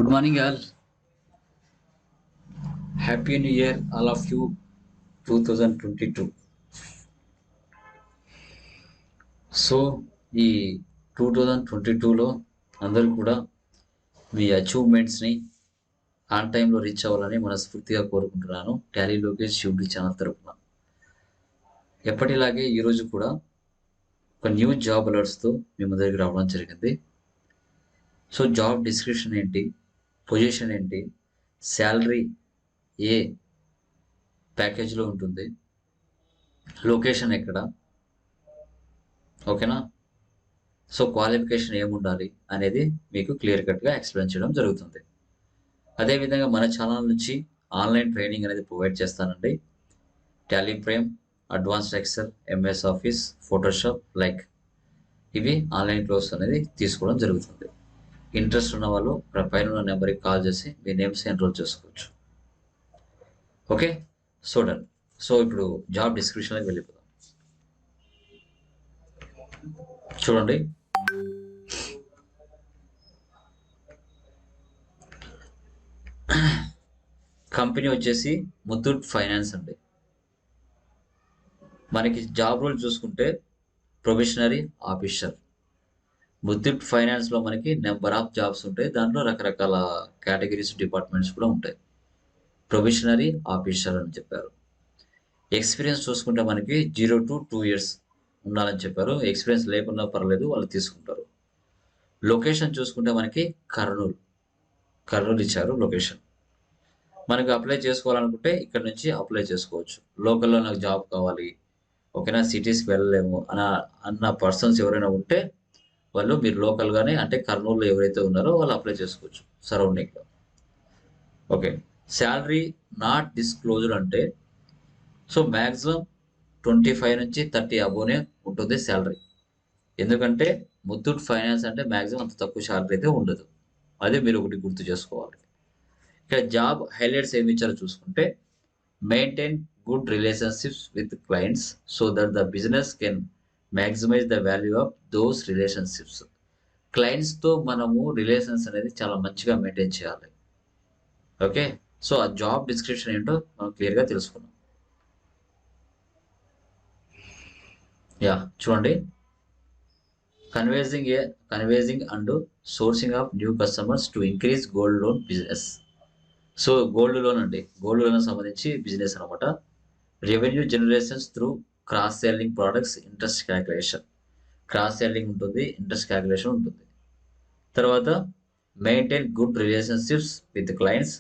Good morning, all. Happy New Year, all of you. 2022. So ఈ 2022లో అందరూ కూడా మీ అచీవ్మెంట్స్ని on టైంలో రీచ్ అవ్వాలని మనస్ఫూర్తిగా కోరుకుంటున్నాను. టాలీ లోకేష్ యూట్యూబ్ ఛానల్ తరపున ఎప్పటిలాగే ఈరోజు కూడా ఒక న్యూ జాబ్ అలర్ట్స్తో మీ ముందరికి రావడం జరిగింది. సో జాబ్ డిస్క్రిప్షన్ ఏంటి, పొజిషన్ ఏంటి, శాలరీ ఏ ప్యాకేజ్లో ఉంటుంది, లొకేషన్ ఎక్కడ, ఓకేనా? సో క్వాలిఫికేషన్ ఏముండాలి అనేది మీకు క్లియర్ కట్గా ఎక్స్ప్లెయిన్ చేయడం జరుగుతుంది. అదేవిధంగా మన ఛానల్ నుంచి ఆన్లైన్ ట్రైనింగ్ అనేది ప్రొవైడ్ చేస్తానండి. Tally prime, advanced Excel, MS office, Photoshop like ఇవి ఆన్లైన్ కోర్స్ అనేది తీసుకోవడం జరుగుతుంది. ఇంట్రెస్ట్ ఉన్న వాళ్ళు పైన ఉన్న నెంబర్కి కాల్ చేసి మీ నేమ్స్ ఎన్రోల్ చేసుకోవచ్చు. Okay, so done. సో ఇప్పుడు జాబ్ డిస్క్రిప్షన్కి వెళ్ళిపోదాం. చూడండి, కంపెనీ వచ్చేసి ముత్తూట్ ఫైనాన్స్ అండి. మనకి జాబ్ రోల్ చూసుకుంటే ప్రొబేషనరీ ఆఫీసర్. ముత్తూట్ ఫైనాన్స్లో మనకి నెంబర్ ఆఫ్ జాబ్స్ ఉంటాయి. దాంట్లో రకరకాల కేటగిరీస్, డిపార్ట్మెంట్స్ కూడా ఉంటాయి. ప్రొబేషనరీ ఆఫీసర్ అని చెప్పారు. ఎక్స్పీరియన్స్ చూసుకుంటే మనకి 0 to 2 years ఉండాలని చెప్పారు. ఎక్స్పీరియన్స్ లేకున్నా పర్లేదు, వాళ్ళు తీసుకుంటారు. లొకేషన్ చూసుకుంటే మనకి కర్నూలు ఇచ్చారు లొకేషన్. మనకు అప్లై చేసుకోవాలనుకుంటే ఇక్కడ నుంచి అప్లై చేసుకోవచ్చు. లోకల్లో నాకు జాబ్ కావాలి, ఓకేనా, సిటీస్కి వెళ్ళలేము అన్న పర్సన్స్ ఎవరైనా ఉంటే వాళ్ళు మీరు లోకల్గానే, అంటే కర్నూలులో ఎవరైతే ఉన్నారో వాళ్ళు అప్లై చేసుకోవచ్చు సరౌండింగ్లో. ఓకే, శాలరీ నాట్ డిస్క్లోజ్డ్ అంటే సో మ్యాక్సిమం 25 నుంచి 30 అబోనే ఉంటుంది శాలరీ. ఎందుకంటే ముత్తూట్ ఫైనాన్స్ అంటే మ్యాక్సిమం అంత తక్కువ శాలరీ అయితే ఉండదు. అదే మీరు ఒకటి గుర్తు చేసుకోవాలి. ఇక్కడ జాబ్ హైలైట్స్ ఏమి ఇచ్చారో చూసుకుంటే, maintain good relationships with clients so that the business can maximise the value of those relationships. క్లయింట్స్తో మనము రిలేషన్స్ అనేది చాలా మంచిగా మెయింటైన్ చేయాలి. ఓకే, సో ఆ జాబ్ డిస్క్రిప్షన్ ఏంటో మనం క్లియర్గా తెలుసుకున్నాం. చూడండి, canvassing and sourcing of new customers to increase gold loan business. So gold loan అండి, గోల్డ్ లోన్ సంబంధించి బిజినెస్ అనమాట. Revenue generations through cross selling products, interest calculation. Cross selling ఉంటుంది, ఇంట్రెస్ట్ క్యాలిక్యులేషన్ ఉంటుంది. తర్వాత maintain good relationships with clients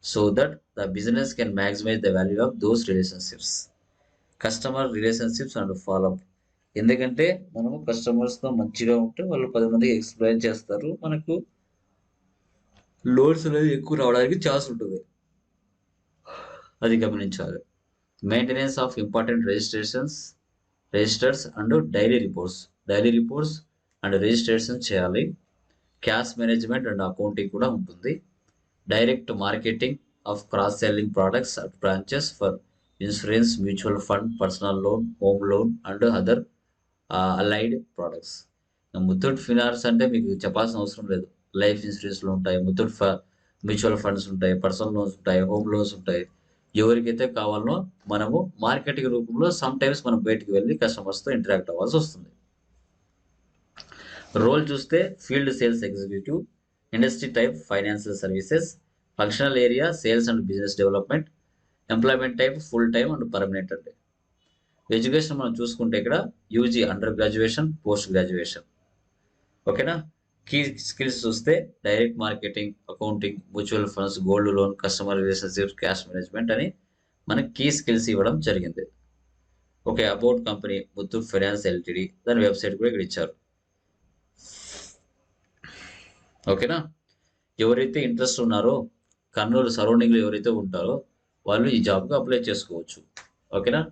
so that the business can maximise the value of those relationships. Customer relationships and follow up. ఎందుకంటే మనము కస్టమర్స్తో మంచిగా ఉంటే వాళ్ళు 10 మందికి explain చేస్తారు, మనకు లోన్స్ అనేది ఎక్కువ రావడానికి ఛాన్స్ ఉంటుంది, అది గమనించాలి. Maintenance of important registers and daily reports and registration చేయాలి. క్యాష్ మేనేజ్మెంట్ అండ్ అకౌంటింగ్ కూడా ఉంటుంది. Direct marketing of cross selling products at branches for insurance, mutual fund, personal loan, home loan and other allied products. Muthoot finance అంటే మీకు చెప్పాల్సిన అవసరం లేదు. Life ఇన్సూరెన్స్లు ఉంటాయి, Muthoot mutual funds ఉంటాయి, పర్సనల్ లోన్స్ ఉంటాయి, హోమ్ లోన్స్ ఉంటాయి. ఎవరికైతే కావాలనో మనము మార్కెటింగ్ రూపంలో సమ్ టైమ్స్ మనం బయటికి వెళ్ళి కస్టమర్స్తో ఇంటరాక్ట్ అవ్వాల్సి వస్తుంది. రోల్ చూస్తే field sales executive, industry type financial services, functional area sales and business development, employment type full time and permanent అండి. ఎడ్యుకేషన్ మనం చూసుకుంటే ఇక్కడ UG, under graduation, post graduation. ఓకేనా. కీ స్కిల్స్ చూస్తే direct marketing, accounting, mutual funds, gold loan, customer relationships, cash management అని మనకి key skills ఇవ్వడం జరిగింది. Okay, about company Muthoot finance LTD, దాని వెబ్సైట్ కూడా ఇక్కడ ఇచ్చారు. ఓకేనా. ఎవరైతే ఇంట్రెస్ట్ ఉన్నారో కర్నూలు సరౌండింగ్లో ఎవరైతే ఉంటారో వాళ్ళు ఈ జాబ్కి అప్లై చేసుకోవచ్చు. ఓకేనా.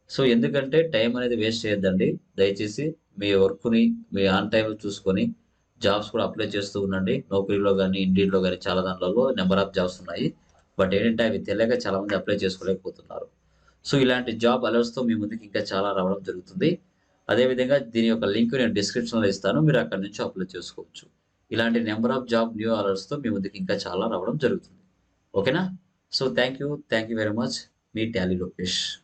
సో ఎందుకంటే టైం అనేది వేస్ట్ చేయొద్దండి. దయచేసి మీ వర్క్ని మీ ఆన్ టైంలో చూసుకొని జాబ్స్ కూడా అప్లై చేస్తూ ఉండండి. నౌకరీలో కానీ, ఇండియన్లో కానీ చాలా దాంట్లో నెంబర్ ఆఫ్ జాబ్స్ ఉన్నాయి. బట్ ఏంటంటే అవి తెలియక చాలామంది అప్లై చేసుకోలేకపోతున్నారు. సో ఇలాంటి జాబ్ అలర్ట్స్తో మీ ముందుకు ఇంకా చాలా రావడం జరుగుతుంది. అదేవిధంగా దీని యొక్క లింక్ నేను డిస్క్రిప్షన్లో ఇస్తాను, మీరు అక్కడి నుంచి అప్లై చేసుకోవచ్చు. ఇలాంటి నెంబర్ ఆఫ్ జాబ్ న్యూ అలర్ట్స్‌తో మీ ముందుకి ఇంకా చాలా రావడం జరుగుతుంది. ఓకేనా? So, thank you. Thank you very much. Me Tally Lokesh.